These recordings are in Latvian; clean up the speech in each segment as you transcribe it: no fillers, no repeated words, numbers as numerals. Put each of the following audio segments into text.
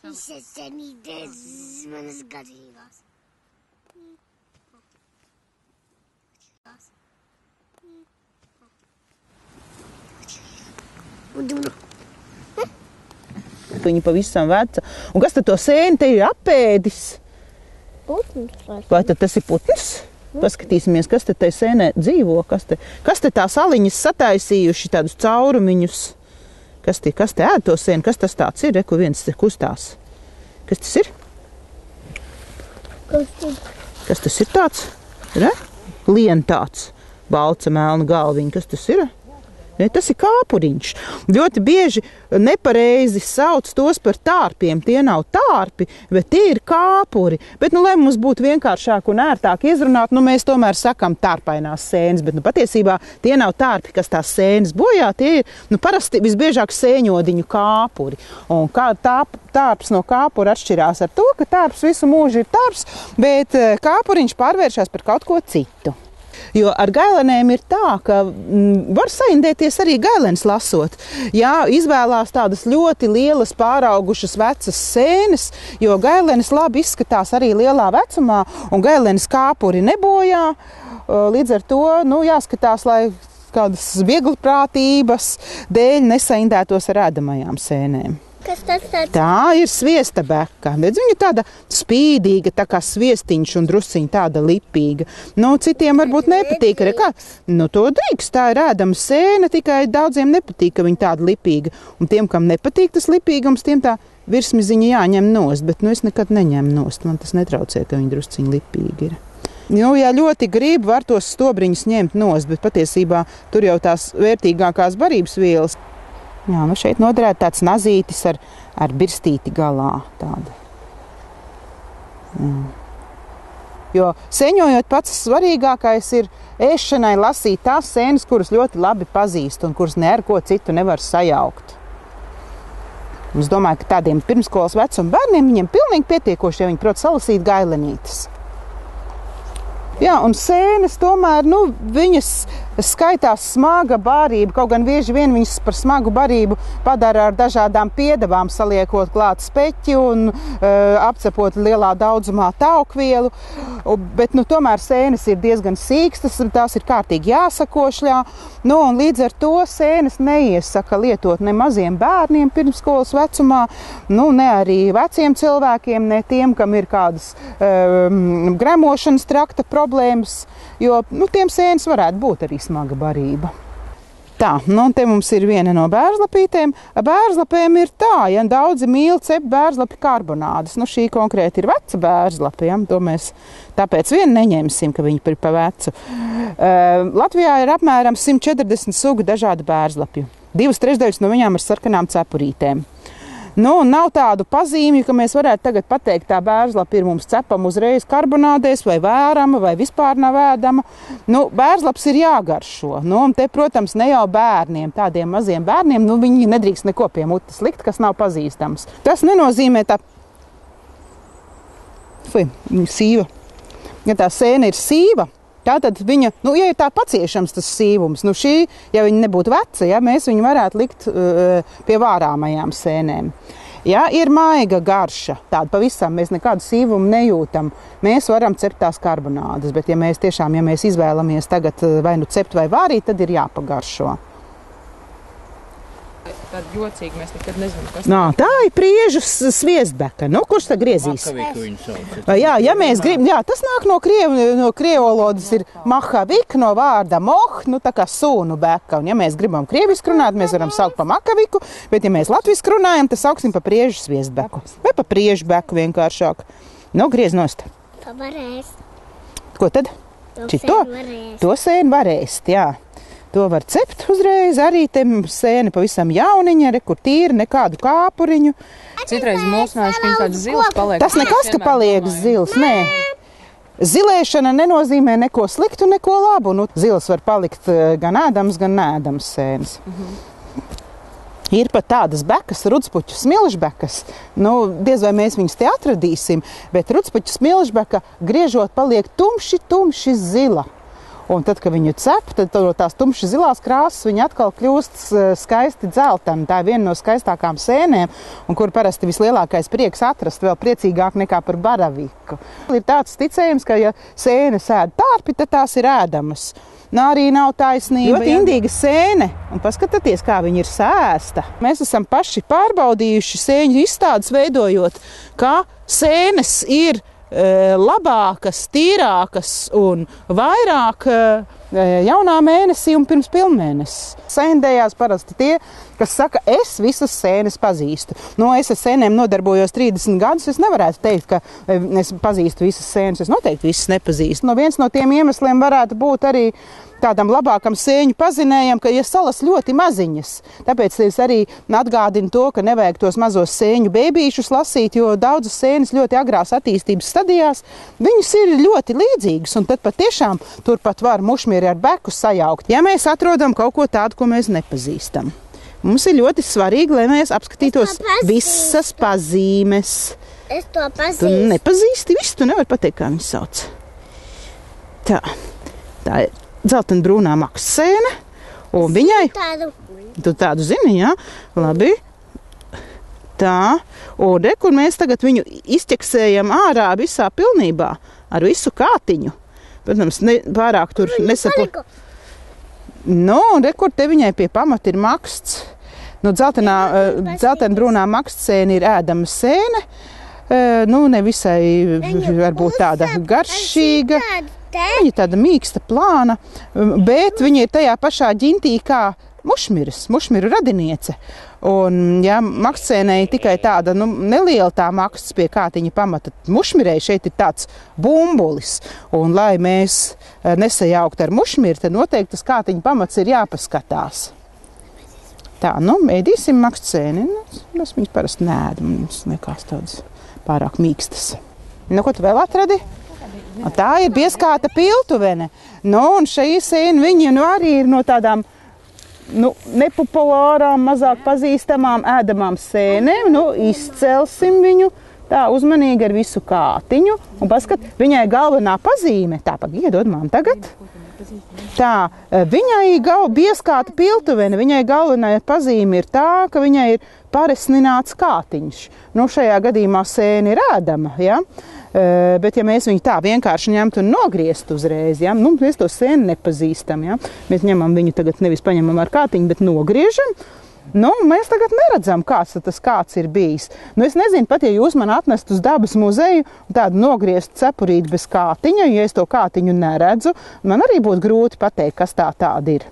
Visas senītes manas garīgās. Viņa pavisam veca. Un kas tad to sēni te ir apēdis? Putns. Vai tad tas ir putns? Paskatīsimies, kas te sēnē dzīvo. Kas te tās aliņas sataisījuši, tādus caurumiņus. Kas te ēd to sēni? Kas tas tāds ir? Kur viens te kustās. Kas tas ir? Kas tas ir tāds? Re? Lien tāds. Balca melna galviņa. Kas tas ir? Tas ir kāpuriņš. Ļoti bieži nepareizi sauc tos par tārpiem. Tie nav tārpi, bet tie ir kāpuri. Bet, lai mums būtu vienkāršāk un ērtāk izrunāt, mēs tomēr sakam tārpainās sēnes. Bet, patiesībā tie nav tārpi, kas tās sēnes bojā. Tie ir parasti visbiežāk sēņodiņu kāpuri. Un kā tārps no kāpura atšķirās ar to, ka tārps visu mūžu ir tārps, bet kāpuriņš pārvēršas par kaut ko citu. Jo ar gailenēm ir tā, ka var saindēties arī gailens lasot. Jā, izvēlās tādas ļoti lielas, pāraugušas vecas sēnes, jo gailenes labi izskatās arī lielā vecumā, un gailenes kāpuri nebojā. Līdz ar to jāskatās, lai kādas vieglprātības dēļ nesaindētos ar ēdamajām sēnēm. Kas tas tāds? Tā ir sviesta beka, bet viņa tāda spīdīga, tā kā sviestiņš un drusciņ tāda lipīga. Citiem varbūt nepatīk. To drīkst, tā ir ēdama sēne, tikai daudziem nepatīk, ka viņa tāda lipīga. Un tiem, kam nepatīk tas lipīgums, tiem tā virsmiziņa jāņem nost, bet es nekad neņemu nost. Man tas netraucē, ka viņa drusciņ lipīga ir. Ja ļoti grib, var tos stobriņus ņemt nost, bet patiesībā tur jau tās vērtīgākās barības vielas. Jā, šeit noderētu tāds nazītis ar birstīti galā. Tāda. Jo sēņojot pats svarīgākais ir ēšanai lasīt tās sēnes, kuras ļoti labi pazīst un kuras ne ar ko citu nevar sajaukt. Es domāju, ka tādiem pirmskolas vecuma bērniem viņiem pilnīgi pietiekoši, ja viņi prot salasīt gailenītes. Jā, un sēnes tomēr, viņas skaitās smaga barība, kaut gan bieži vien viņas par smagu barību padara ar dažādām piedevām, saliekot klāt speķi un apcepot lielā daudzumā taukvielu, bet tomēr sēnes ir diezgan sīkstas, tās ir kārtīgi jāsakošļā, un līdz ar to sēnes neiesaka lietot ne maziem bērniem pirmskolas vecumā, ne arī veciem cilvēkiem, ne tiem, kam ir kādas gremošanas trakta problēmas, jo tiem sēnes varētu būt arī smaga barība. Tā, te mums ir viena no bērzlapītēm. Bērzlapēm ir tā, ja daudzi mīl cept bērzlapi karbonādes. Šī konkrēti ir veca bērzlape, ja? To mēs tāpēc vien neņemsim, ka viņi ir pa vecu. Latvijā ir apmēram 140 sugu dažādu bērzlapju. 2/3 no viņām ar sarkanām cepurītēm. Nav tādu pazīmju, ka mēs varētu tagad pateikt, tā bērzlapa ir mums cepama uzreiz karbonādēs vai vērama vai vispār nav ēdama. Bērzlaps ir jāgaršo. Un te, protams, ne jau bērniem, tādiem maziem bērniem, viņi nedrīkst neko pie mutes likt, kas nav pazīstams. Tas nenozīmē tā sīva. Ja tā sēne ir sīva, tātad viņa, ja ir tā paciešams tas sīvums, šī, ja viņa nebūtu veca, ja, mēs viņu varētu likt pie vārāmajām sēnēm. Ja ir maiga garša, tāda pavisam mēs nekādu sīvumu nejūtam, mēs varam cept tās karbonādes, bet ja mēs izvēlamies tagad vai cept vai vārīt, tad ir jāpagaršo. Tāda jocīga, mēs nekad nezinām, kas tā ir priežu sviestbeka. Kurš tā griezīs? Makaviku viņu sauc. Ja mēs gribam, tas nāk no krievu valodas ir mahavik, no vārda moh, tā kā sūnu beka. Un ja mēs gribam krievisku runāt, mēs varam saukt pa makaviku, bet ja mēs latvisku runājam, tad sauksim pa priežu sviestbeku. Vai pa priežu beku vienkāršāk. Griez nost. Varēs. Ko tad? To sēni varēs, jā. To var cept uzreiz, arī te sēne pavisam jauniņa, kur tīri, nekādu kāpuriņu. Citreiz mūsinājuši, ka viņi kāds zils paliek. Tas nekas, ka paliek zils, nē. Zilēšana nenozīmē neko sliktu, neko labu. Zils var palikt gan ēdams, gan neēdams sēnes. Ir pat tādas bekas, rudspuķu smilžbekas. Diez vai mēs viņus te atradīsim, bet rudspuķu smilžbeka griežot paliek tumši zila. Un tad, kad viņu cep, tad tās tumši zilās krāsas viņa atkal kļūst skaisti dzeltena. Tā ir viena no skaistākām sēnēm, un kur parasti vislielākais prieks atrast, vēl priecīgāk nekā par baraviku. Ir tāds ticējums, ka ja sēnes ēd tārpi, tad tās ir ēdamas. Arī nav taisnība. Ļoti indīga sēne, un paskatieties, kā viņa ir sēsta. Mēs esam paši pārbaudījuši sēņu izstādes veidojot, kā sēnes ir labākas, tīrākas un vairāk jaunā mēnesī un pirms pilnmēnesis. Sēndējās parasti tie, kas saka, es visas sēnes pazīstu. Es ar sēnēm nodarbojos 30 gadus, es nevarētu teikt, ka es pazīstu visas sēnes, es noteikti visas nepazīstu. Viens no tiem iemesliem varētu būt arī tādam labākam sēņu pazinējam, ka ir salas ļoti maziņas. Tāpēc es arī atgādinu to, ka nevajag tos mazos sēņu bēbīšus lasīt, jo daudzas sēnes ļoti agrās attīstības stadijās, viņas ir ļoti līdzīgas, un tad patiešām turpat var mušmieri ar beku sajaukt, ja mēs atrodam kaut ko tādu, ko mēs nepazīstam. Mums ir ļoti svarīgi, lai mēs apskatītos visas pazīmes. Es to pazīstu. Tu nepazīsti visu, tu nevari pateikt, kā viņu sauc. Tā ir dzeltenbrūnā maksasēne, un viņai... Tu tādu zini, jā? Labi. Tā, un kur mēs tagad viņu izķeksējam ārā visā pilnībā, ar visu kātiņu. Protams, pārāk tur nesapla... un kur te viņai pie pamata ir maksts. Dzeltenbrūnā maksasēne ir ēdama sēne, nevisai varbūt tāda garšīga. Viņa ir tāda mīksta plāna, bet viņa ir tajā pašā ģintī kā mušmiru radiniece. Un, ja maksasēnei tikai tāda neliela tā maksts pie kātiņa pamata, mušmirei šeit ir tāds bumbulis. Un, lai mēs nesajaukt ar mušmiru, tad noteikti tas kātiņa pamats ir jāpaskatās. Tā, ēdīsim maksasēni. Mēs viņus parasti neēdam, mums nekās tādas pārāk mīkstas. Ko tu vēl atradi? Tā ir bieskāta piltuvene. Un šī sēna viņa arī ir no tādām nepopulārām, mazāk pazīstamām ēdamām sēnēm. Izcelsim viņu tā uzmanīgi ar visu kātiņu. Un paskat, viņai galvenā pazīme, iedod man tagad. Tā, viņai bieskāta piltuvene, viņai galvenā pazīme ir tā, ka viņai ir paresnināts kātiņš. Šajā gadījumā sēne ir ēdama, ja? Bet ja mēs viņu tā vienkārši ņemtu un nogrieztu uzreiz, ja? Mēs to sēni nepazīstam, ja? Mēs ņemam viņu tagad nevis paņemam ar kātiņu, bet nogriežam. Mēs tagad neredzam, kāds tas kāds ir bijis. Es nezinu, pat ja jūs man atnest uz dabas muzeju tādu nogriezt cepurīti bez kātiņa, ja es to kātiņu neredzu, man arī būtu grūti pateikt, kas tāda ir.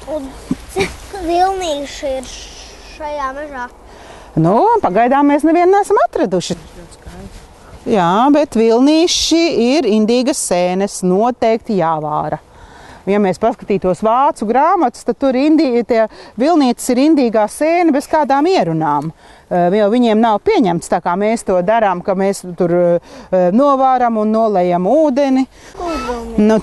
Un cik vilnīši ir šajā mežā? Pagaidām mēs nevienu neesam atraduši. Jā, bet vilnīši ir indīgas sēnes, noteikti jāvāra. Ja mēs paskatītos vācu grāmatas, tad tur vilnītes ir indīgā sēne bez kādām ierunām. Jo viņiem nav pieņemts tā, kā mēs to darām, ka mēs tur novāram un nolejam ūdeni.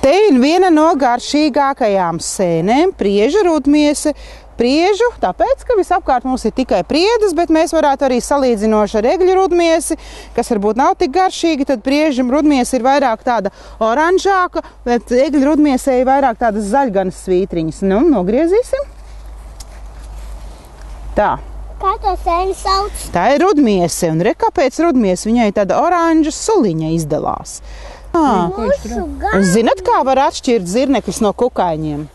Te ir viena no garšīgākajām sēnēm, prieža rudmiese. Priežu, tāpēc, ka visapkārt mums ir tikai priedes, bet mēs varētu arī salīdzinoši ar egļu rudmiesi, kas varbūt nav tik garšīga, tad prieža rudmiesi ir vairāk tāda oranžāka, bet egļu rudmiesē ir vairāk tādas zaļganas svītriņas. Nogriezīsim. Tā. Kā to sēni sauc? Tā ir rudmiese, un kāpēc rudmiese? Viņai tāda oranža suliņa izdalās. Zinat, kā var atšķirt zirnekļus no kukaiņiem?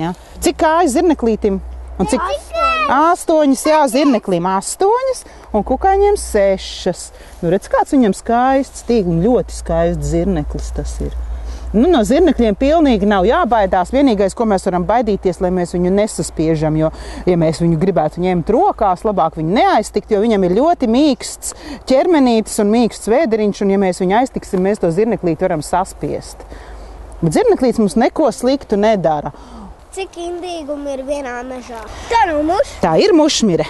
Ja? Cik kājas zirneklītim? Un cik? 8, jā, zirneklim 8 un kukaiņiem 6. Redz, kāds viņam skaists, ļoti skaists zirneklis tas ir. No zirnekļiem pilnīgi nav jābaidās. Vienīgais, ko mēs varam baidīties, lai mēs viņu nesaspiežam, jo, ja mēs viņu gribētu ņemt rokās, labāk viņu neaiztikt, jo viņam ir ļoti mīksts ķermenītis un mīksts vēderiņš, un ja mēs viņu aiztiksim, mēs to zirneklīti varam saspiest. Bet zirneklīts mums neko sliktu nedara. Cik indīgumi ir vienā mežā? Tā nav muša. Tā ir mušmire.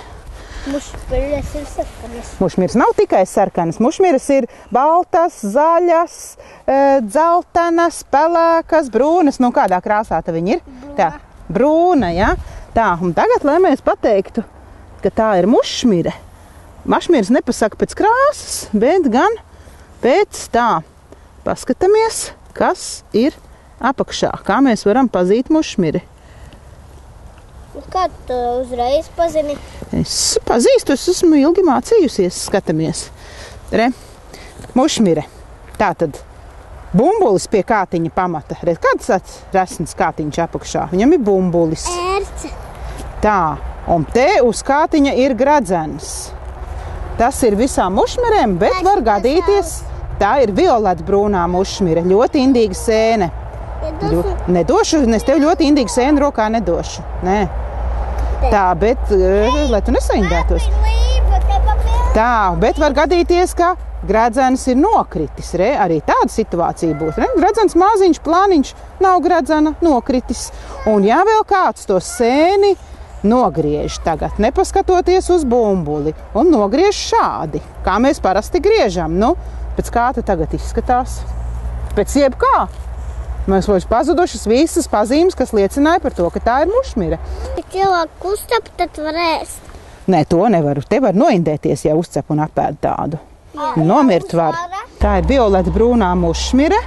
Mušmiras ir sarkanas. Mušmiras nav tikai sarkanas. Mušmiras ir baltas, zaļas, dzeltenas, pelēkas, brūnas. Kādā krāsā tā viņi ir? Brūna. Tā, brūna, ja? Tā, un tagad, lai mēs pateiktu, ka tā ir mušmire. Mušmiras nepasaka pēc krāsas, bet gan pēc tā. Paskatāmies, kas ir apakšā. Kā mēs varam pazīt mušmiri? Kā tu uzreiz pazini? Es pazīstu, es esmu ilgi mācījusies, skatāmies. Re, mušmire. Tātad bumbulis pie kātiņa pamata. Redz, kāds tāds resns kātiņš apakšā? Viņam ir bumbulis. Ērce. Tā, un te uz kātiņa ir gradzens. Tas ir visām mušmirēm, bet var gadīties, tā ir violetbrūnā mušmire, ļoti indīga sēne. Nedošu, es tev ļoti indīgu sēnu rokā nedošu. Nē. Tā, bet, lai tu nesaindētos. Tā, bet var gadīties, ka gradzens ir nokritis. Re? Arī tāda situācija būs. Re? Gradzens maziņš, plāniņš, nav gradzena, nokritis. Un ja vēl kāds to sēni nogriež tagad, nepaskatoties uz bumbuli, un nogriež šādi, kā mēs parasti griežam. Nu, pēc kā tu tagad izskatās? Pēc jebkā. Mēs būs pazudušas visas pazīmes, kas liecināja par to, ka tā ir mušmire. Ja cilvēku kustap, tad var ēst. Nē, to nevaru. Te var noindēties, ja uzcep un apēd tādu. Nomirt var. Tā ir violeta brūnā mušmire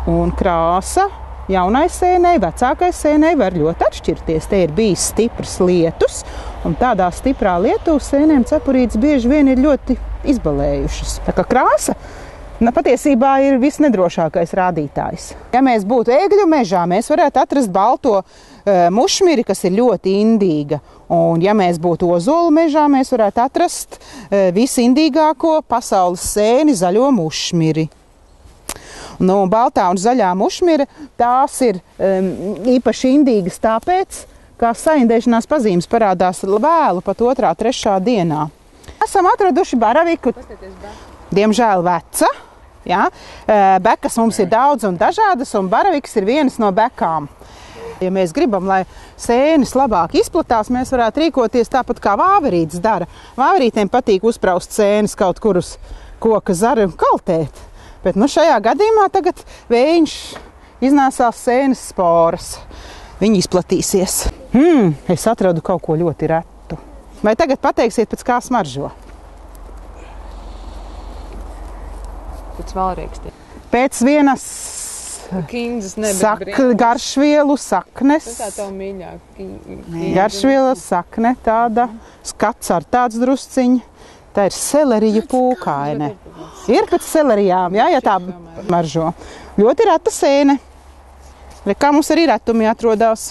un krāsa. Jaunai sēnei, vecākai sēnei var ļoti atšķirties. Te ir bijis stiprs lietus, un tādā stiprā lietu sēnēm cepurītes bieži vien ir ļoti izbalējušas. Tā kā krāsa patiesībā ir visnedrošākais rādītājs. Ja mēs būtu ēgļu mežā, mēs varētu atrast balto mušmiri, kas ir ļoti indīga. Un ja mēs būtu ozolu mežā, mēs varētu atrast visindīgāko pasaules sēni zaļo mušmiri. Nu, baltā un zaļā mušmire, tās ir īpaši indīgas tāpēc, kā saindēšanās pazīmes parādās vēlu pat 2., 3. dienā. Esam atraduši baraviku, diemžēl veca. Ja? Bekas mums ir daudz un dažādas, un baraviks ir vienas no bekām. Ja mēs gribam, lai sēnes labāk izplatās, mēs varētu rīkoties tāpat kā vāverītes dara. Vāverītēm patīk uzpraust sēnes kaut kur uz koka zari un kaltēt. Bet nu, šajā gadījumā tagad vējiņš iznāsās sēnes sporas. Viņi izplatīsies. Es atradu kaut ko ļoti retu. Vai tagad pateiksiet, pēc kā smaržo? Pēc valriekstiem. Pēc vienas garšvielu saknes. Tas tā tev mīļāk. Garšviela sakne tāda. Skats ar tāds drusciņi. Tā ir selerija pūkaine. Ir pēc selerijām, ja tā maržo. Ļoti reta sēne. Kā mums arī retumi atrodās.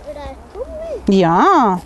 Retumi? Jā.